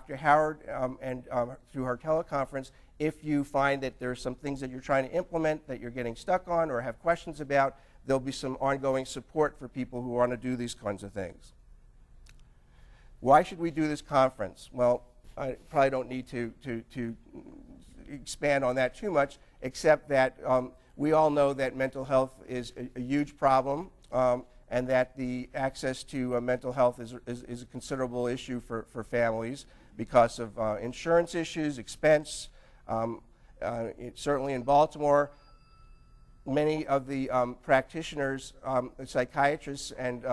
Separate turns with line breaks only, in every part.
Dr. Howard and through her teleconference if you find that there are some things that you're trying to implement that you're getting stuck on or have questions about. There'll be some ongoing support for people who want to do these kinds of things. Why should we do this conference? Well, I probably don't need to expand on that too much, except that we all know that mental health is a huge problem, and that the access to mental health is a considerable issue for families because of insurance issues, expense. Certainly in Baltimore, many of the practitioners, psychiatrists, and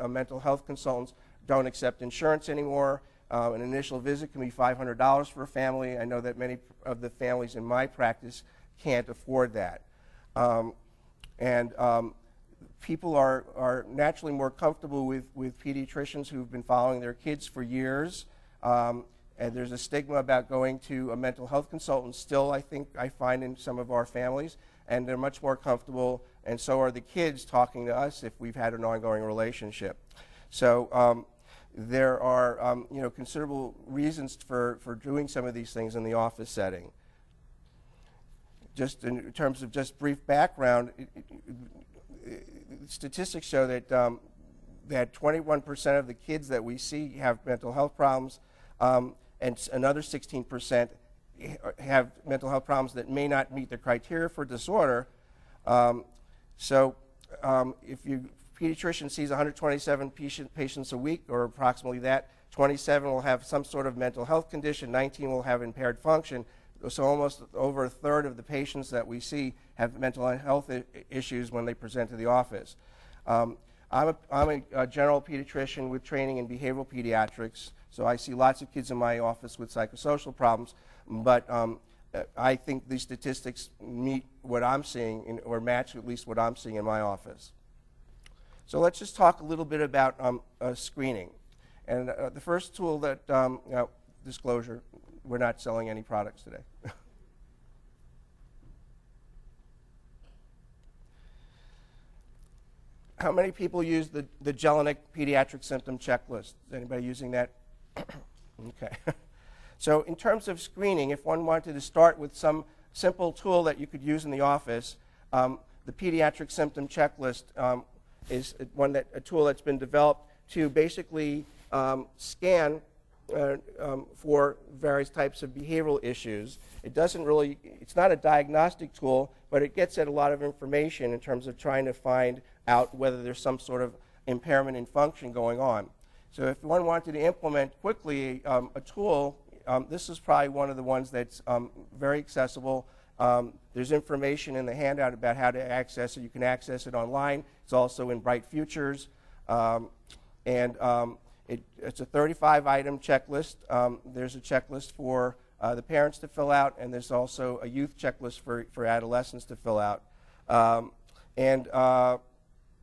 mental health consultants don't accept insurance anymore. An initial visit can be $500 for a family. I know that many of the families in my practice can't afford that. People are naturally more comfortable with pediatricians who've been following their kids for years. And there's a stigma about going to a mental health consultant still, I think, I find in some of our families. And they're much more comfortable, and so are the kids talking to us if we've had an ongoing relationship. So there are considerable reasons for doing some of these things in the office setting. Just in terms of just brief background, statistics show that that 21% of the kids that we see have mental health problems, and another 16% have mental health problems that may not meet the criteria for disorder. If you pediatrician sees 127 patients a week, or approximately that, 27 will have some sort of mental health condition, 19 will have impaired function. So almost over a third of the patients that we see have mental health issues when they present to the office. I'm a general pediatrician with training in behavioral pediatrics, so I see lots of kids in my office with psychosocial problems, but I think these statistics meet what I'm seeing, or match at least what I'm seeing in my office. So let's just talk a little bit about screening. And the first tool that, disclosure, we're not selling any products today. How many people use the Jelinek Pediatric Symptom Checklist? Is anybody using that? Okay. So in terms of screening, if one wanted to start with some simple tool that you could use in the office, the Pediatric Symptom Checklist is a tool that's been developed to basically scan for various types of behavioral issues. It's not a diagnostic tool, but it gets at a lot of information in terms of trying to find out whether there's some sort of impairment in function going on. So if one wanted to implement quickly a tool, this is probably one of the ones that's very accessible. There's information in the handout about how to access it. You can access it online. It's also in Bright Futures. It's a 35-item checklist. There's a checklist for the parents to fill out, and there's also a youth checklist for adolescents to fill out.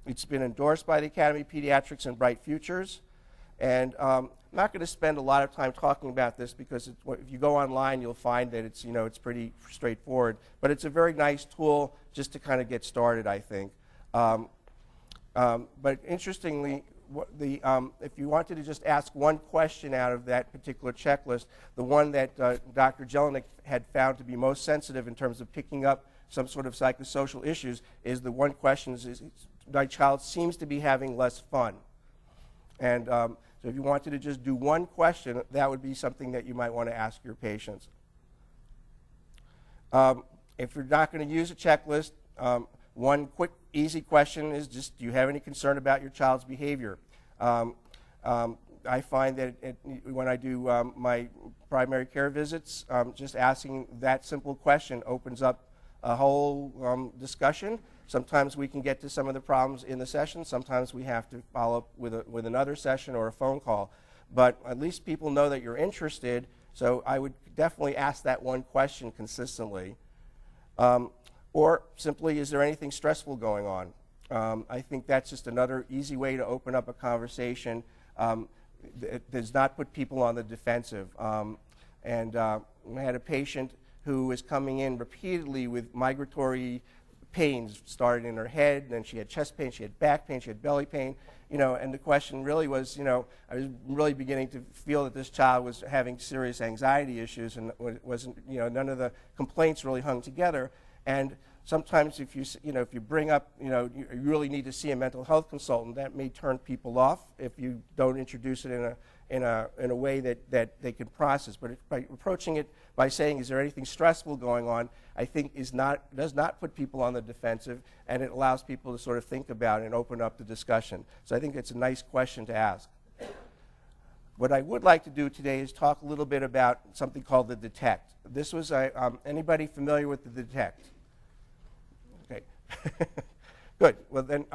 It's been endorsed by the Academy of Pediatrics and Bright Futures. And I'm not going to spend a lot of time talking about this because if you go online, you'll find that it's pretty straightforward. But it's a very nice tool just to kind of get started, I think. But interestingly, if you wanted to just ask one question out of that particular checklist, the one that Dr. Jelinek had found to be most sensitive in terms of picking up some sort of psychosocial issues is the one question is my child seems to be having less fun. And so if you wanted to just do one question, that would be something that you might want to ask your patients. If you're not going to use a checklist, one quick, easy question is just, do you have any concern about your child's behavior? I find that when I do my primary care visits, just asking that simple question opens up a whole discussion. Sometimes we can get to some of the problems in the session. Sometimes we have to follow up with another session or a phone call. But at least people know that you're interested, so I would definitely ask that one question consistently. Or simply, is there anything stressful going on? I think that's just another easy way to open up a conversation that does not put people on the defensive. I had a patient who was coming in repeatedly with migratory pains started in her head, and then she had chest pain, she had back pain, she had belly pain, and the question really was, I was really beginning to feel that this child was having serious anxiety issues, and wasn't, none of the complaints really hung together. And sometimes if you bring up, you really need to see a mental health consultant, that may turn people off if you don't introduce it in a way that they can process. But by approaching it by saying, is there anything stressful going on, I think does not put people on the defensive, and it allows people to sort of think about it and open up the discussion. So I think it's a nice question to ask. What I would like to do today is talk a little bit about something called the DETECT. This was anybody familiar with the DETECT? Okay, good. Well then,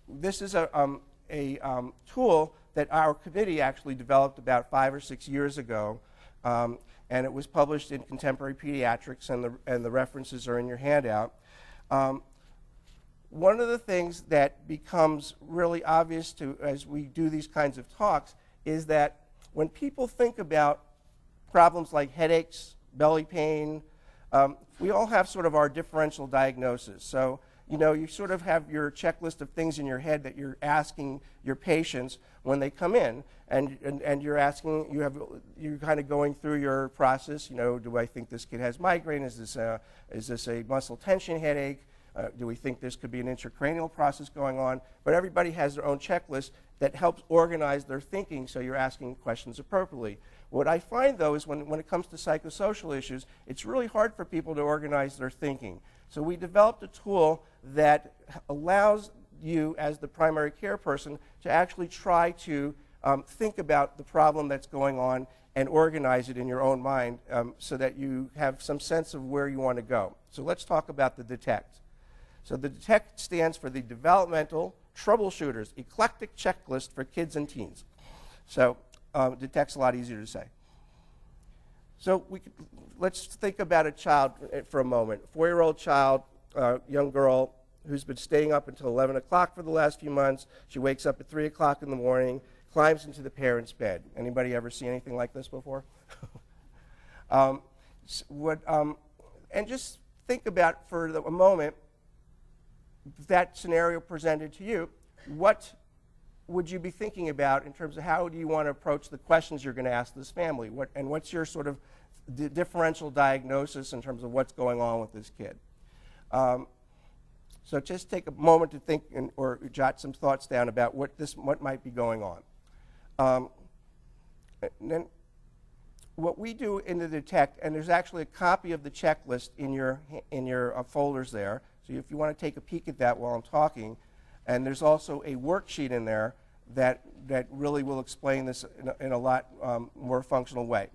this is a tool that our committee actually developed about 5 or 6 years ago, and it was published in Contemporary Pediatrics, and the references are in your handout. One of the things that becomes really obvious as we do these kinds of talks is that when people think about problems like headaches, belly pain, we all have sort of our differential diagnosis. So, you sort of have your checklist of things in your head that you're asking your patients when they come in, and you're asking, you're kind of going through your process. Do I think this kid has migraine? Is this a muscle tension headache? Do we think this could be an intracranial process going on? But everybody has their own checklist that helps organize their thinking, so you're asking questions appropriately. What I find, though, is when it comes to psychosocial issues, it's really hard for people to organize their thinking. So we developed a tool that allows you, as the primary care person, to actually try to think about the problem that's going on and organize it in your own mind, so that you have some sense of where you want to go. So let's talk about the DETECT. So the DETECT stands for the Developmental Troubleshooters Eclectic Checklist for Kids and Teens. So DETECT's a lot easier to say. So let's think about a child for a moment. 4-year-old child, young girl, who's been staying up until 11 o'clock for the last few months. She wakes up at 3 o'clock in the morning, climbs into the parents' bed. Anybody ever see anything like this before? And just think about for a moment that scenario presented to you. What would you be thinking about in terms of how do you want to approach the questions you're going to ask this family? What's your sort of differential diagnosis in terms of what's going on with this kid? So just take a moment to think or jot some thoughts down about what might be going on. And then what we do in the DETECT, and there's actually a copy of the checklist in your folders there. So if you want to take a peek at that while I'm talking, and there's also a worksheet in there that really will explain this in a lot more functional way.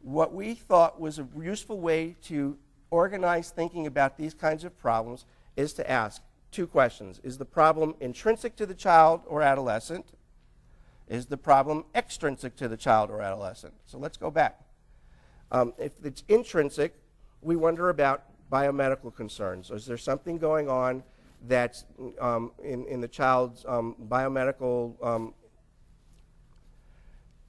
What we thought was a useful way to organize thinking about these kinds of problems is to ask 2 questions. Is the problem intrinsic to the child or adolescent? Is the problem extrinsic to the child or adolescent? So let's go back. If it's intrinsic, we wonder about biomedical concerns. Is there something going on that's in the child's biomedical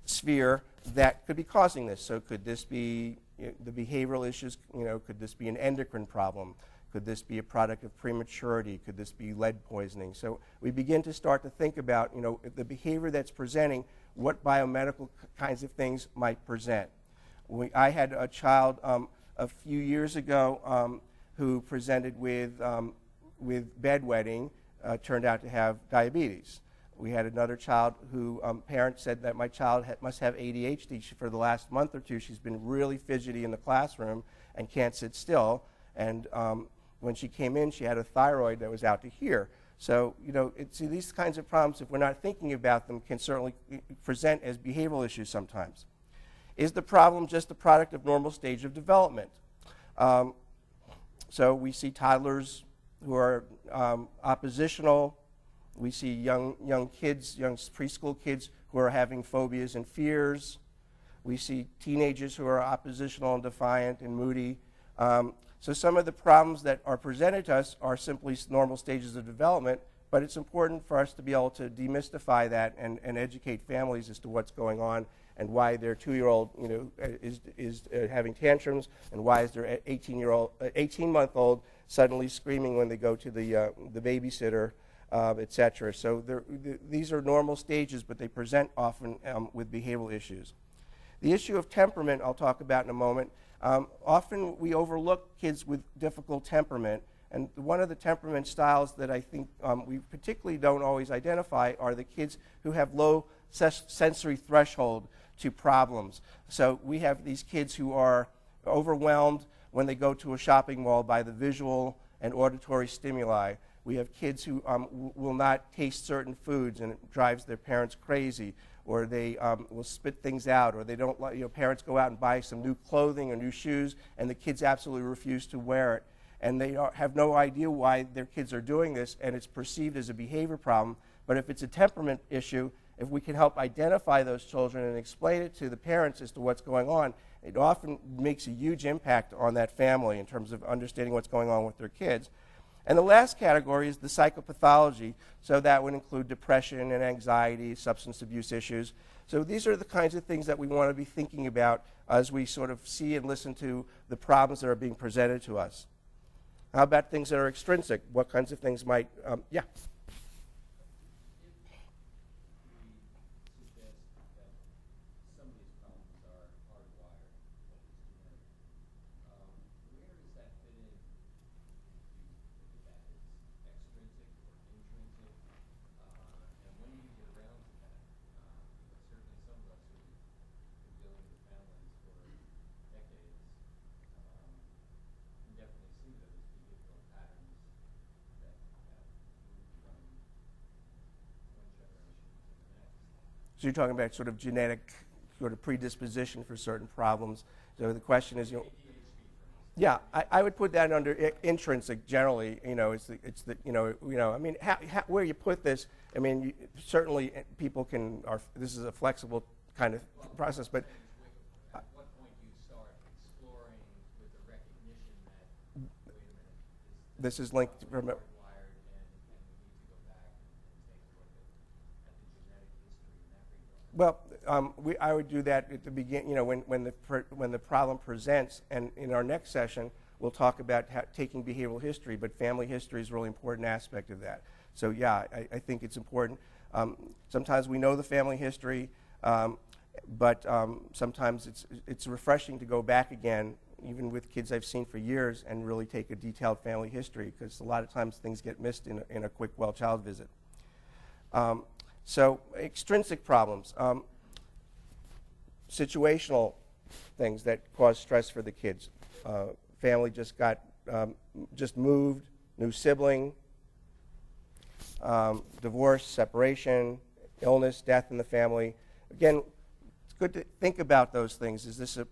sphere that could be causing this? So could this be the behavioral issues? Could this be an endocrine problem? Could this be a product of prematurity? Could this be lead poisoning? So we begin to start to think about the behavior that's presenting, what biomedical kinds of things might present. I had a child a few years ago who presented with bedwetting, turned out to have diabetes. We had another child who parents said that my child must have ADHD. For the last month or 2, she's been really fidgety in the classroom and can't sit still. And when she came in, she had a thyroid that was out to here. So, see, these kinds of problems, if we're not thinking about them, can certainly present as behavioral issues sometimes. Is the problem just the product of normal stage of development? So we see toddlers who are oppositional. We see young kids, young preschool kids who are having phobias and fears. We see teenagers who are oppositional and defiant and moody. So some of the problems that are presented to us are simply normal stages of development, but it's important for us to be able to demystify that and educate families as to what's going on and why their 2-year-old, is having tantrums, and why is their 18-month-old suddenly screaming when they go to the babysitter, etc. So these are normal stages, but they present often with behavioral issues. The issue of temperament I'll talk about in a moment. Often we overlook kids with difficult temperament, and one of the temperament styles that I think we particularly don't always identify are the kids who have low sensory threshold to problems. So we have these kids who are overwhelmed when they go to a shopping mall by the visual and auditory stimuli. We have kids who will not taste certain foods, and it drives their parents crazy, or they will spit things out, or they don't let, parents go out and buy some new clothing or new shoes, and the kids absolutely refuse to wear it. And they have no idea why their kids are doing this, and it's perceived as a behavior problem. But if it's a temperament issue, if we can help identify those children and explain it to the parents as to what's going on, it often makes a huge impact on that family in terms of understanding what's going on with their kids. And the last category is the psychopathology. So that would include depression and anxiety, substance abuse issues. So these are the kinds of things that we want to be thinking about as we sort of see and listen to the problems that are being presented to us. How about things that are extrinsic? What kinds of things might, yeah? So you're talking about sort of genetic sort of predisposition for certain problems. So the question is, yeah, I would put that under intrinsic generally. It's the I mean, where you put this, I mean, certainly people can. This is a flexible kind of process, but.
At what point do you start exploring with the recognition that, wait a minute,
this is linked to. Well, I would do that at the beginning, when the problem presents, and in our next session, we'll talk about taking behavioral history, but family history is a really important aspect of that. So yeah, I think it's important. Sometimes we know the family history, but sometimes it's refreshing to go back again, even with kids I've seen for years, and really take a detailed family history, because a lot of times things get missed in a quick well-child visit. So extrinsic problems, situational things that cause stress for the kids. Family just moved, new sibling, divorce, separation, illness, death in the family. Again, it's good to think about those things. Is this a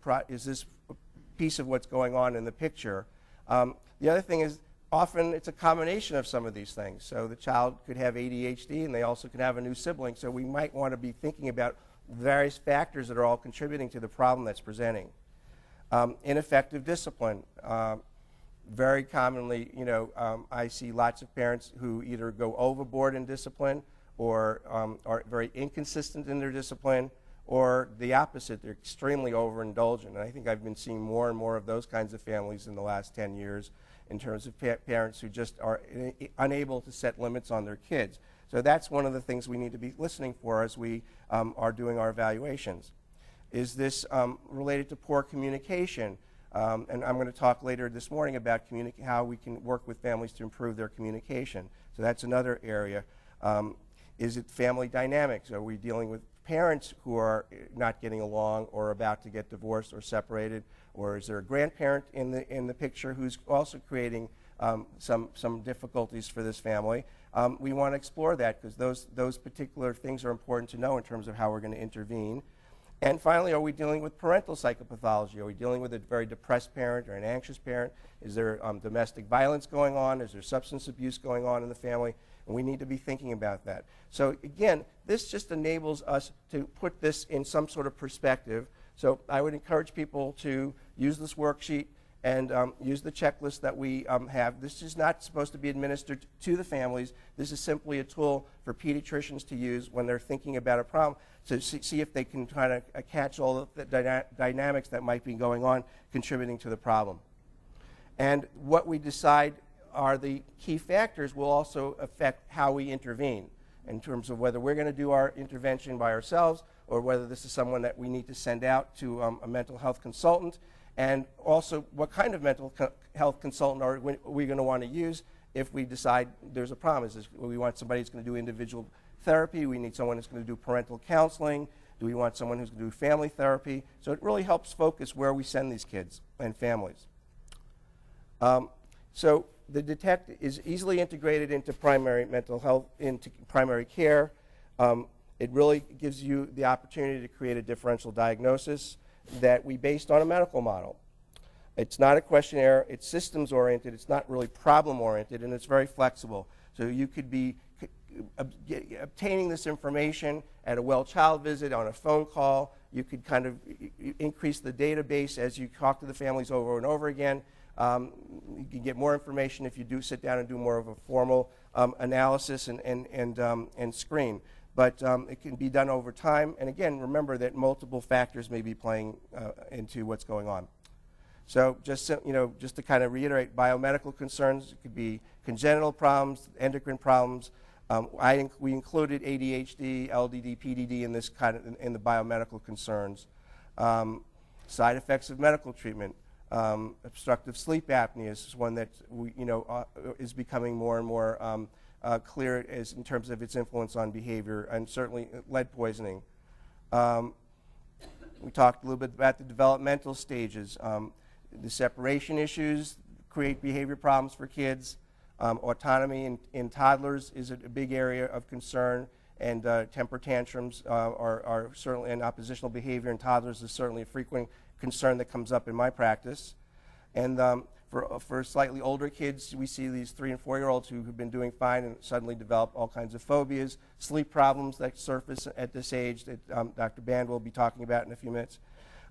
piece of what's going on in the picture? The other thing is, often it's a combination of some of these things. So the child could have ADHD, and they also could have a new sibling. So we might want to be thinking about various factors that are all contributing to the problem that's presenting. Ineffective discipline. Very commonly, I see lots of parents who either go overboard in discipline, or are very inconsistent in their discipline, or the opposite, they're extremely overindulgent. And I think I've been seeing more and more of those kinds of families in the last 10 years. In terms of parents who just are unable to set limits on their kids. So that's one of the things we need to be listening for as we are doing our evaluations. Is this related to poor communication? And I'm going to talk later this morning about how we can work with families to improve their communication. So that's another area. Is it family dynamics? Are we dealing with parents who are not getting along or about to get divorced or separated? Or is there a grandparent in the picture who's also creating some difficulties for this family? We want to explore that, because those particular things are important to know in terms of how we're going to intervene. And finally, are we dealing with parental psychopathology? Are we dealing with a very depressed parent or an anxious parent? Is there domestic violence going on? Is there substance abuse going on in the family? And we need to be thinking about that. So again, this just enables us to put this in some sort of perspective. So I would encourage people to use this worksheet and use the checklist that we have. This is not supposed to be administered to the families. This is simply a tool for pediatricians to use when they're thinking about a problem to see if they can try to catch all of the dynamics that might be going on contributing to the problem. And what we decide are the key factors will also affect how we intervene in terms of whether we're going to do our intervention by ourselves or whether this is someone that we need to send out to a mental health consultant, and also what kind of mental health consultant are we going to want to use if we decide there's a problem. Is this, we want somebody who's going to do individual therapy? We need someone who's going to do parental counseling? Do we want someone who's going to do family therapy? So it really helps focus where we send these kids and families. So the Detect is easily integrated into primary mental health, into primary care. It really gives you the opportunity to create a differential diagnosis that we based on a medical model. It's not a questionnaire, it's systems oriented, it's not really problem oriented, and it's very flexible. So you could be obtaining this information at a well child visit, on a phone call. You could kind of increase the database as you talk to the families over and over again. You can get more information if you do sit down and do more of a formal analysis and screen. But it can be done over time. And again, remember that multiple factors may be playing into what's going on. So just to kind of reiterate, biomedical concerns, it could be congenital problems, endocrine problems. We included ADHD, LDD, PDD in this in the biomedical concerns. Side effects of medical treatment. Obstructive sleep apnea is one that is becoming more and more clear in terms of its influence on behavior, and certainly lead poisoning. We talked a little bit about the developmental stages. The separation issues create behavior problems for kids. Autonomy in toddlers is a big area of concern, and temper tantrums are certainly, and oppositional behavior in toddlers is certainly a frequent concern that comes up in my practice. And for slightly older kids, we see these 3- and 4-year-olds who have been doing fine and suddenly develop all kinds of phobias, sleep problems that surface at this age that Dr. Band will be talking about in a few minutes.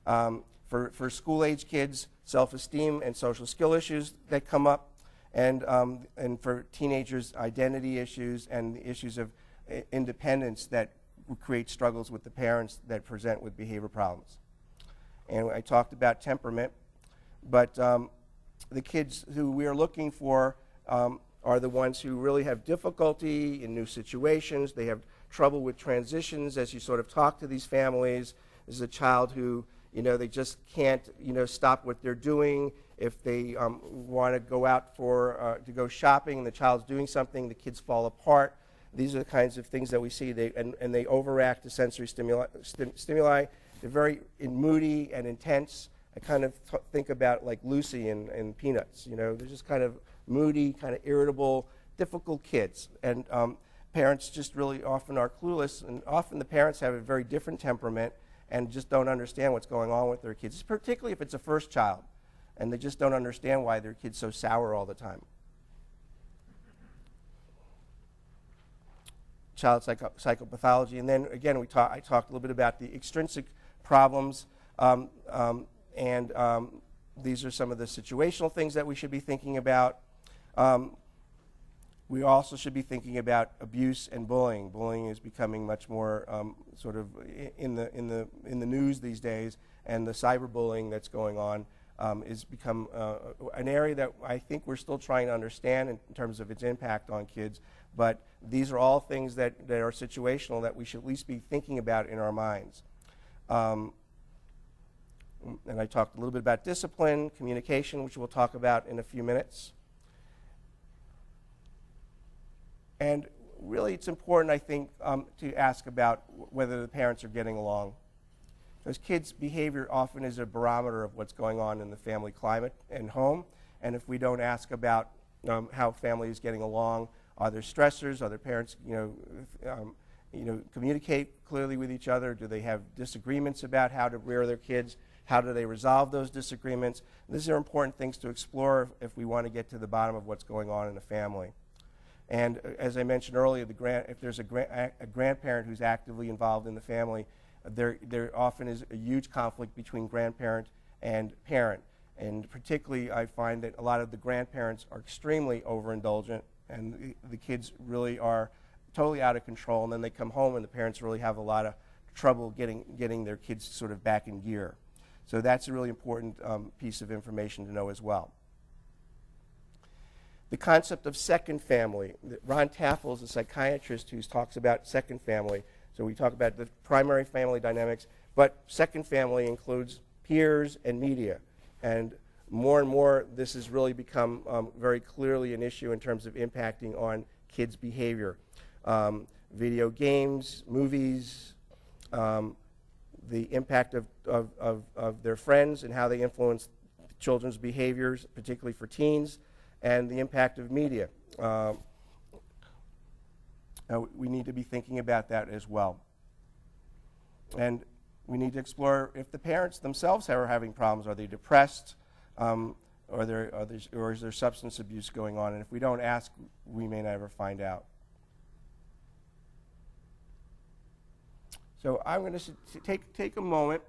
For school-age kids, self-esteem and social skill issues that come up, and for teenagers, identity issues and the issues of independence that create struggles with the parents that present with behavior problems. And I talked about temperament, but the kids who we are looking for are the ones who really have difficulty in new situations. They have trouble with transitions as you sort of talk to these families. This is a child who, they just can't, stop what they're doing. If they want to go out to go shopping and the child's doing something, the kids fall apart. These are the kinds of things that we see, and they overact to sensory stimuli. They're very moody and intense. I kind of think about like Lucy and Peanuts. They're just kind of moody, kind of irritable, difficult kids. And parents just really often are clueless, and often the parents have a very different temperament and just don't understand what's going on with their kids, particularly if it's a first child, and they just don't understand why their kid's so sour all the time. Child psychopathology, and then again I talked a little bit about the extrinsic problems, and these are some of the situational things that we should be thinking about. We also should be thinking about abuse and bullying. Bullying is becoming much more sort of in the news these days, and the cyberbullying that's going on has become an area that I think we're still trying to understand in terms of its impact on kids. But these are all things that are situational that we should at least be thinking about in our minds. And I talked a little bit about discipline, communication, which we'll talk about in a few minutes. And really it's important, I think, to ask about whether the parents are getting along. Because kids' behavior often is a barometer of what's going on in the family climate and home. And if we don't ask about how family is getting along, are there stressors? Are their parents, communicate clearly with each other? Do they have disagreements about how to rear their kids? How do they resolve those disagreements? These are important things to explore if we want to get to the bottom of what's going on in a family. And as I mentioned earlier, if there's a grandparent who's actively involved in the family, there often is a huge conflict between grandparent and parent. And particularly, I find that a lot of the grandparents are extremely overindulgent, and the kids really are totally out of control, and then they come home and the parents really have a lot of trouble getting their kids sort of back in gear. So that's a really important piece of information to know as well. The concept of second family. Ron Taffel is a psychiatrist who talks about second family. So we talk about the primary family dynamics, but second family includes peers and media. And more, this has really become very clearly an issue in terms of impacting on kids' behavior. Video games, movies, the impact of their friends and how they influence children's behaviors, particularly for teens, and the impact of media. We need to be thinking about that as well. And we need to explore if the parents themselves are having problems. Are they depressed? Or is there substance abuse going on? And if we don't ask, we may never find out. So I'm going to take a moment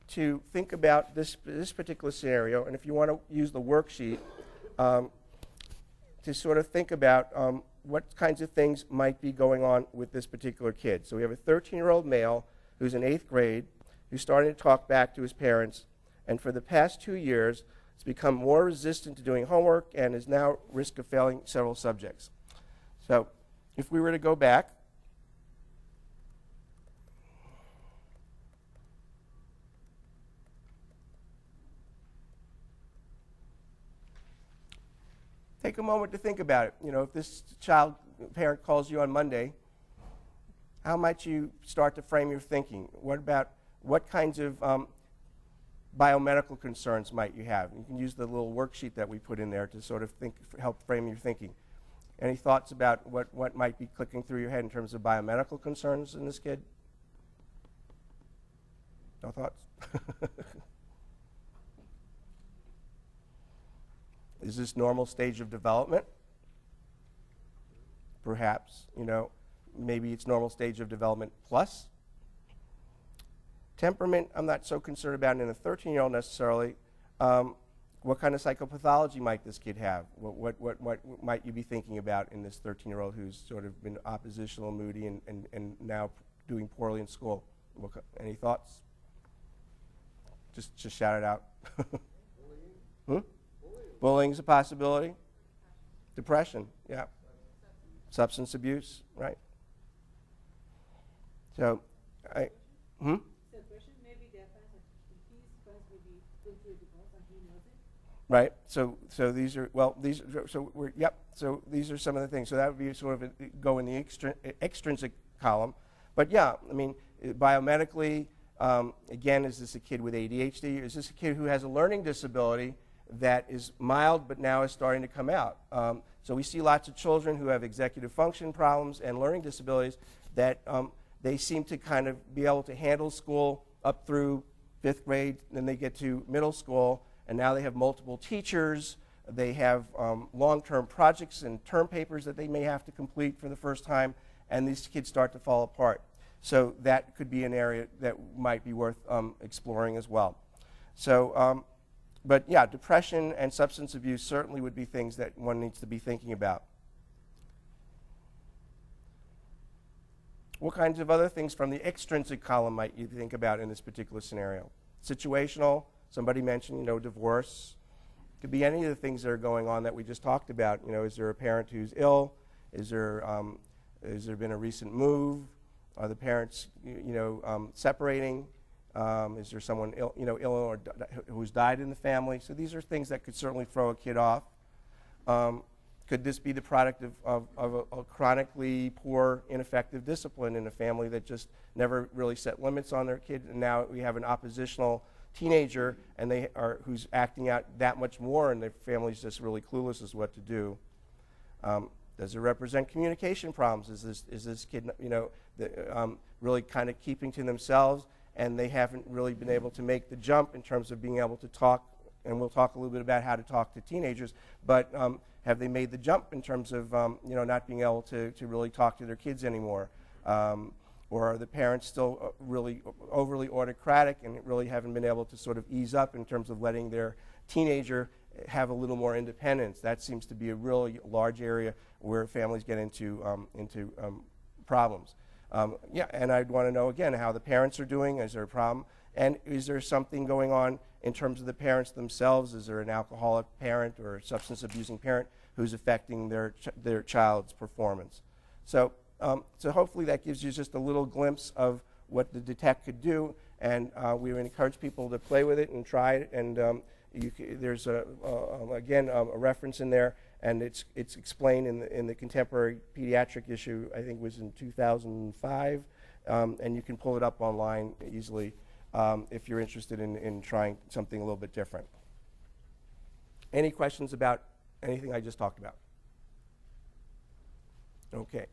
to think about this particular scenario, and if you want to use the worksheet to sort of think about what kinds of things might be going on with this particular kid. So we have a 13-year-old male who's in 8th grade, who's starting to talk back to his parents, and for the past 2 years has become more resistant to doing homework and is now at risk of failing several subjects. So if we were to go back, take a moment to think about it. You know, if this parent calls you on Monday, how might you start to frame your thinking? What kinds of biomedical concerns might you have? You can use the little worksheet that we put in there to sort of help frame your thinking. Any thoughts about what might be clicking through your head in terms of biomedical concerns in this kid? No thoughts? Is this normal stage of development? Perhaps, you know, maybe it's normal stage of development plus. Temperament, I'm not so concerned about in a 13-year-old necessarily. What kind of psychopathology might this kid have? What might you be thinking about in this 13-year-old who's sort of been oppositional, moody, and now doing poorly in school? Any thoughts? Just shout it out. Bullying is a possibility. Depression, yeah. Substance abuse, right. So,
So the question may be their parents, his parents may be going through a divorce and he knows it.
right. So these are So these are some of the things. So that would be sort of go in the extrinsic column. But yeah, I mean, biomedically, again, is this a kid with ADHD? Is this a kid who has a learning disability that is mild but now is starting to come out? So we see lots of children who have executive function problems and learning disabilities that they seem to kind of be able to handle school up through 5th grade, then they get to middle school, and now they have multiple teachers. They have long-term projects and term papers that they may have to complete for the first time, and these kids start to fall apart. So that could be an area that might be worth exploring as well. So, but yeah, depression and substance abuse certainly would be things that one needs to be thinking about. What kinds of other things from the extrinsic column might you think about in this particular scenario? Situational, somebody mentioned, you know, divorce. Could be any of the things that are going on that we just talked about. You know, is there a parent who's ill? Is there been a recent move? Are the parents, separating? Is there someone ill or who's died in the family? So these are things that could certainly throw a kid off. Could this be the product of a chronically poor, ineffective discipline in a family that just never really set limits on their kid, and now we have an oppositional teenager and who's acting out that much more, and the family's just really clueless as to what to do? Does it represent communication problems? Is this kid, really kind of keeping to themselves, and they haven't really been able to make the jump in terms of being able to talk? And we'll talk a little bit about how to talk to teenagers, but have they made the jump in terms of not being able to really talk to their kids anymore? Or are the parents still really overly autocratic and really haven't been able to sort of ease up in terms of letting their teenager have a little more independence. That seems to be a really large area where families get into problems. Yeah, and I'd want to know again how the parents are doing. Is there a problem? And is there something going on in terms of the parents themselves? Is there an alcoholic parent or a substance abusing parent who's affecting their child's performance? So, so hopefully that gives you just a little glimpse of what the detect could do, and we would encourage people to play with it and try it. And there's again a reference in there, and it's explained in the contemporary pediatric issue. I think it was in 2005, and you can pull it up online easily if you're interested in trying something a little bit different. Any questions about anything I just talked about? Okay.